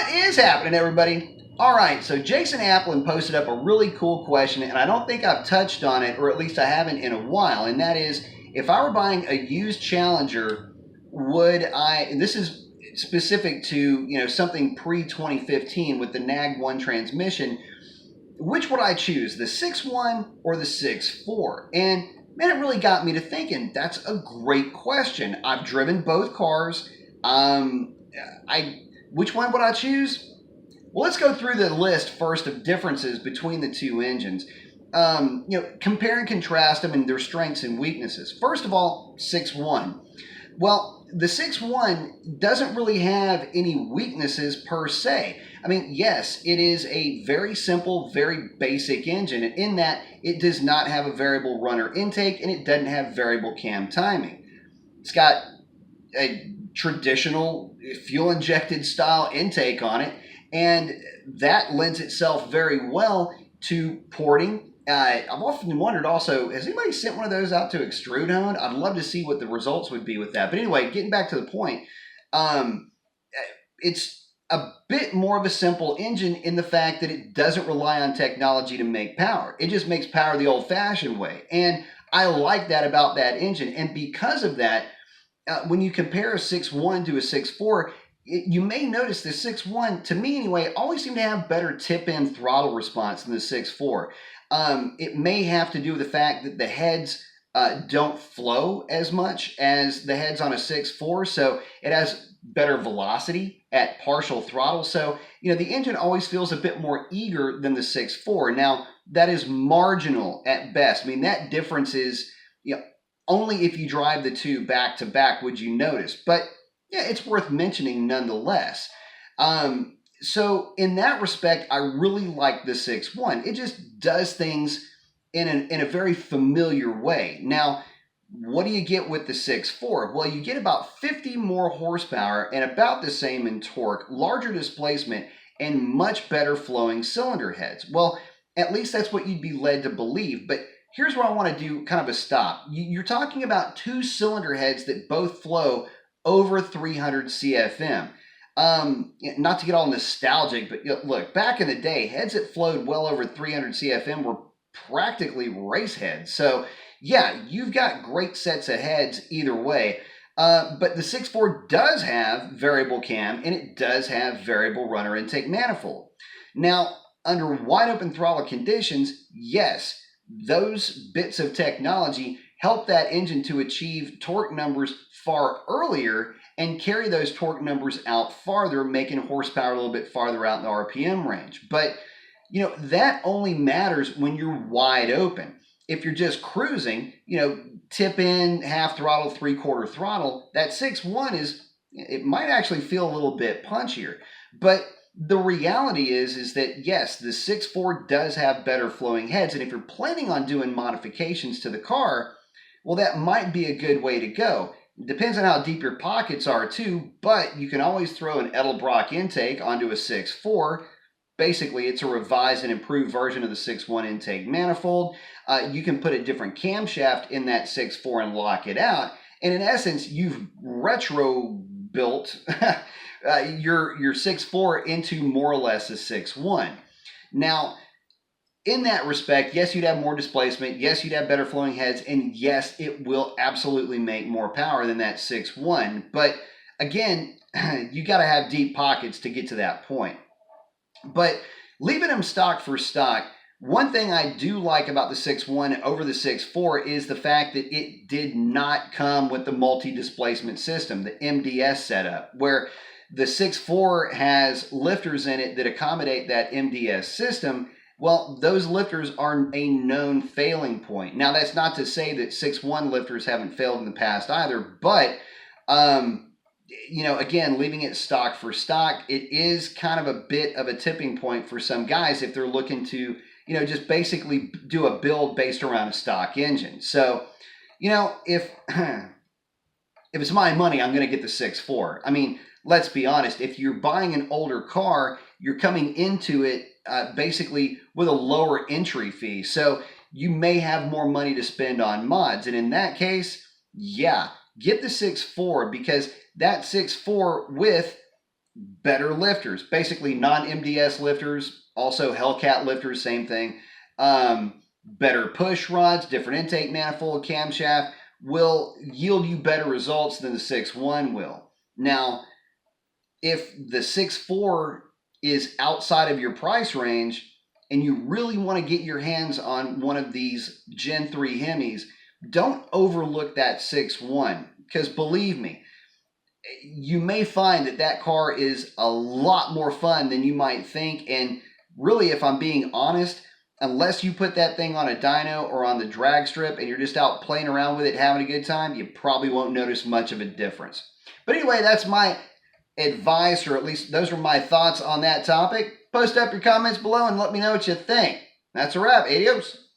What is happening, everybody? All right, so Jason Applin posted up a really cool question, and I don't think I've touched on it, or at least I haven't in a while, and that is, if I were buying a used Challenger, would I, and this is specific to, something pre-2015 with the NAG 1 transmission, which would I choose, the 6.1 or the 6.4? And man, it really got me to thinking. That's a great question. I've driven both cars. Which one would I choose? Well, let's go through the list first of differences between the two engines. Compare and contrast them and their strengths and weaknesses. First of all, 6.1. Well, the 6.1 doesn't really have any weaknesses per se. I mean, yes, it is a very simple, very basic engine in that it does not have a variable runner intake and it doesn't have variable cam timing. It's got a traditional fuel-injected style intake on it, and that lends itself very well to porting. I've often wondered also, has anybody sent one of those out to extrude hone? I'd love to see what the results would be with that. But anyway, getting back to the point, it's a bit more of a simple engine in the fact that it doesn't rely on technology to make power. It just makes power the old-fashioned way. And I like that about that engine. And because of that, when you compare a 6.1 to a 6.4, you may notice the 6.1, to me anyway, always seem to have better tip-in throttle response than the 6.4. It may have to do with the fact that the heads don't flow as much as the heads on a 6.4, so it has better velocity at partial throttle. So, the engine always feels a bit more eager than the 6.4. Now, that is marginal at best. I mean, that difference is, only if you drive the two back to back would you notice. But yeah, it's worth mentioning nonetheless. So in that respect, I really like the 6.1. It just does things in a very familiar way. Now, what do you get with the 6.4? Well, you get about 50 more horsepower and about the same in torque, larger displacement, and much better flowing cylinder heads. Well, at least that's what you'd be led to believe. But here's where I want to do kind of a stop. You're talking about two cylinder heads that both flow over 300 CFM. Not to get all nostalgic, but look, back in the day, heads that flowed well over 300 CFM were practically race heads. So yeah, you've got great sets of heads either way. But the 6.4 does have variable cam and it does have variable runner intake manifold. Now, under wide open throttle conditions, yes, those bits of technology help that engine to achieve torque numbers far earlier and carry those torque numbers out farther, making horsepower a little bit farther out in the RPM range. But, that only matters when you're wide open. If you're just cruising, tip in, half throttle, 3/4 throttle, that 6.1 it might actually feel a little bit punchier. But the reality is that, yes, the 6.4 does have better flowing heads. And if you're planning on doing modifications to the car, well, that might be a good way to go. It depends on how deep your pockets are too, but you can always throw an Edelbrock intake onto a 6.4. Basically, it's a revised and improved version of the 6.1 intake manifold. You can put a different camshaft in that 6.4 and lock it out. And in essence, you've retro-built your 6.4 into more or less a 6.1. Now, in that respect, yes, you'd have more displacement, yes, you'd have better flowing heads, and yes, it will absolutely make more power than that 6.1. But again, you got to have deep pockets to get to that point. But leaving them stock for stock, one thing I do like about the 6.1 over the 6.4 is the fact that it did not come with the multi-displacement system, the MDS setup, where the 6.4 has lifters in it that accommodate that MDS system. Well, those lifters are a known failing point. Now, that's not to say that 6.1 lifters haven't failed in the past either, but, again, leaving it stock for stock, it is kind of a bit of a tipping point for some guys if they're looking to, just basically do a build based around a stock engine. So, if it's my money, I'm going to get the 6.4. I mean, let's be honest, if you're buying an older car, you're coming into it basically with a lower entry fee. So you may have more money to spend on mods. And in that case, yeah, get the 6.4 because that 6.4 with better lifters, basically non-MDS lifters, also Hellcat lifters, same thing. Better push rods, different intake manifold, camshaft will yield you better results than the 6.1 will. Now, if the 6.4 is outside of your price range and you really want to get your hands on one of these Gen 3 Hemis, don't overlook that 6.1, because believe me, you may find that that car is a lot more fun than you might think. And really, if I'm being honest, unless you put that thing on a dyno or on the drag strip and you're just out playing around with it, having a good time, you probably won't notice much of a difference. But anyway, that's my advice, or at least those are my thoughts on that topic. Post up your comments below and let me know what you think. That's a wrap. Adios.